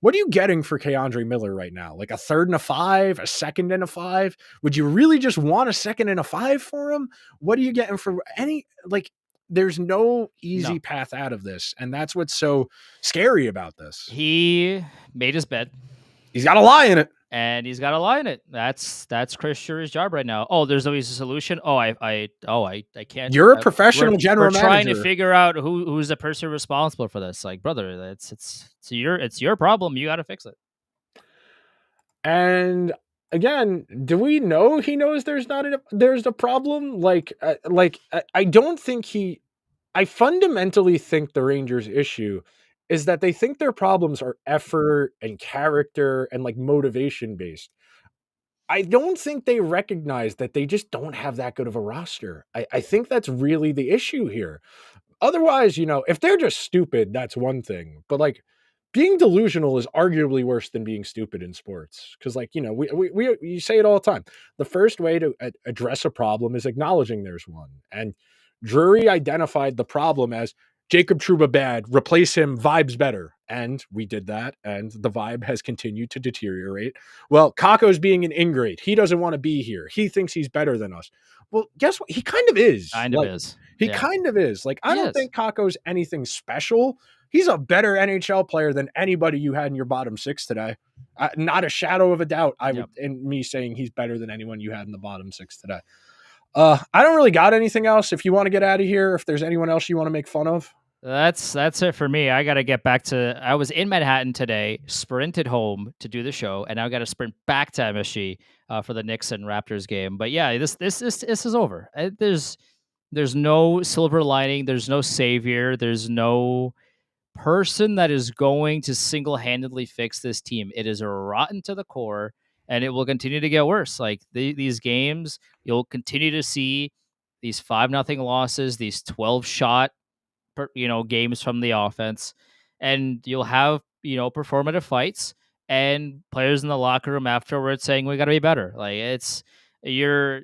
What are you getting for K'Andre Miller right now? Like a third and a 5, a second and a 5? Would you really just want a second and a 5 for him? What are you getting for there's no easy path out of this. And that's what's so scary about this. He made his bed. He's got a lie in it. And he's got a lie in it. That's Chris Scherer's job right now. Oh, there's always a solution. I can't. You're a professional general manager. We're trying to figure out who's the person responsible for this. Like, brother, it's your problem. You got to fix it. And again, do we know he knows there's a problem? I don't think I fundamentally think the Rangers' issue is that they think their problems are effort and character and like motivation based. I don't think they recognize that they just don't have that good of a roster. I think that's really the issue here. Otherwise, if they're just stupid, that's one thing. But like, being delusional is arguably worse than being stupid in sports. Because we say it all the time. The first way to address a problem is acknowledging there's one. And Drury identified the problem as Jacob Trouba bad, replace him, vibes better. And we did that, and the vibe has continued to deteriorate. Well, Kakko's being an ingrate. He doesn't want to be here. He thinks he's better than us. Well, guess what? He kind of is. He kind of is. Like, I don't think Kakko's anything special. He's a better NHL player than anybody you had in your bottom 6 today. Not a shadow of a doubt. In me saying he's better than anyone you had in the bottom 6 today. I don't really got anything else. If you want to get out of here, if there's anyone else you want to make fun of. That's it for me. I got to get back to. I was in Manhattan today, sprinted home to do the show, and now I got to sprint back to MSG for the Knicks and Raptors game. But yeah, this is over. There's no silver lining. There's no savior. There's no person that is going to single-handedly fix this team. It is rotten to the core, and it will continue to get worse. Like these games, you'll continue to see these 5-0 losses, these 12-shot games from the offense, and you'll have performative fights and players in the locker room afterwards saying we got to be better. Like you're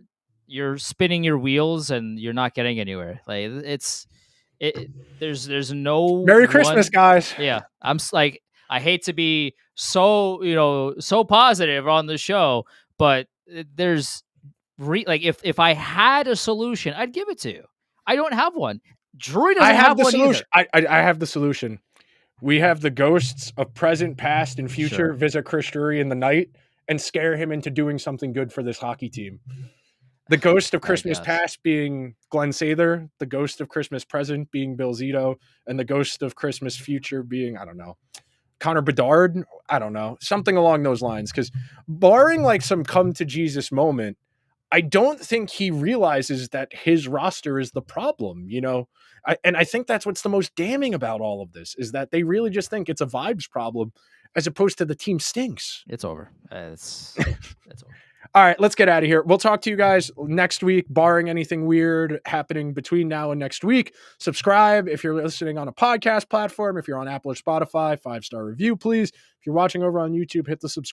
spinning your wheels and you're not getting anywhere. Like There's no Merry Christmas, one. guys. Yeah, like, I hate to be so so positive on the show, but there's like, if I had a solution, I'd give it to you. I don't have one. Drury I doesn't have have the one solution. either. I have the solution. We have the ghosts of present, past, and future Sure. visit Chris Drury in the night and scare him into doing something good for this hockey team. The ghost of I Christmas guess. past being Glenn Sather, the ghost of Christmas present being Bill Zito, and the ghost of Christmas future being, I don't know, Connor Bedard. I don't know, something along those lines. Because barring like some come to Jesus moment, I don't think he realizes that his roster is the problem, you know? And I think that's what's the most damning about all of this is that they really just think it's a vibes problem as opposed to the team stinks. It's over. It's over. All right, let's get out of here. We'll talk to you guys next week, barring anything weird happening between now and next week. Subscribe if you're listening on a podcast platform. If you're on Apple or Spotify, 5-star review, please. If you're watching over on YouTube, hit the subscribe